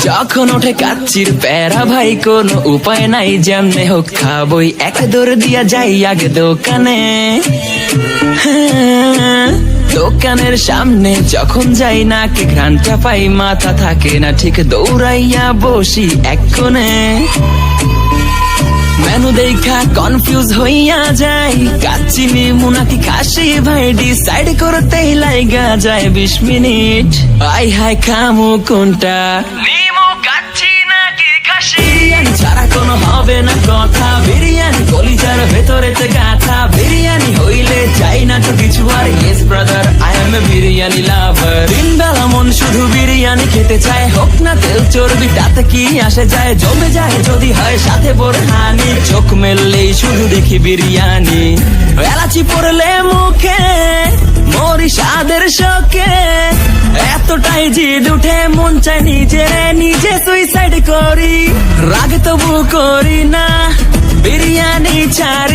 যখন ওঠে কাচ্চির প্যারা ভাই কোনো উপায় নাই, যেমনে হোক খাবই, এক দৌড় দিয়া যাই আগে দোকানে। দোকানের সামনে যখন যাই নাকে ঘ্রাণটা পাই, মাথা থাকে না ঠিক, দৌড়াইয়া বসি এক কোণে। মেনু দেখা কনফিউজ হইয়া যাই, কাচ্চি নিমু নাকি খাসি ভাই, ডিসাইড করতেই লাইগা যায় 20 মিনিট। আই হাই খামু কোনটা, নিমু কাচ্চি নাকি খাসি? বিরিয়ানি ছাড়া কোনো হবে না কথা, বিরিয়ানি কলিজার ভেতরেতে গাথা, বিরিয়ানি হইলে চাই না তো কিছু আর। Yes brother, I M A biryani লাভার। দিন বেলা মন শুধু বিরিয়ানি খেতে চায়, হোক না তেল চর্বি তাতে কি আসে যায়, জমে যায় যদি হয় সাথে বোরহানি। চোখ মেললেই শুধু দেখি বিরিয়ানি, এলাচি পড়লে মুখে মরি স্বাদের শোকে। এতটাই জিদ উঠে মন চায় নিজে সুইসাইড করি, রাগ তবু করি না, বিরিয়ানি ছাড়ি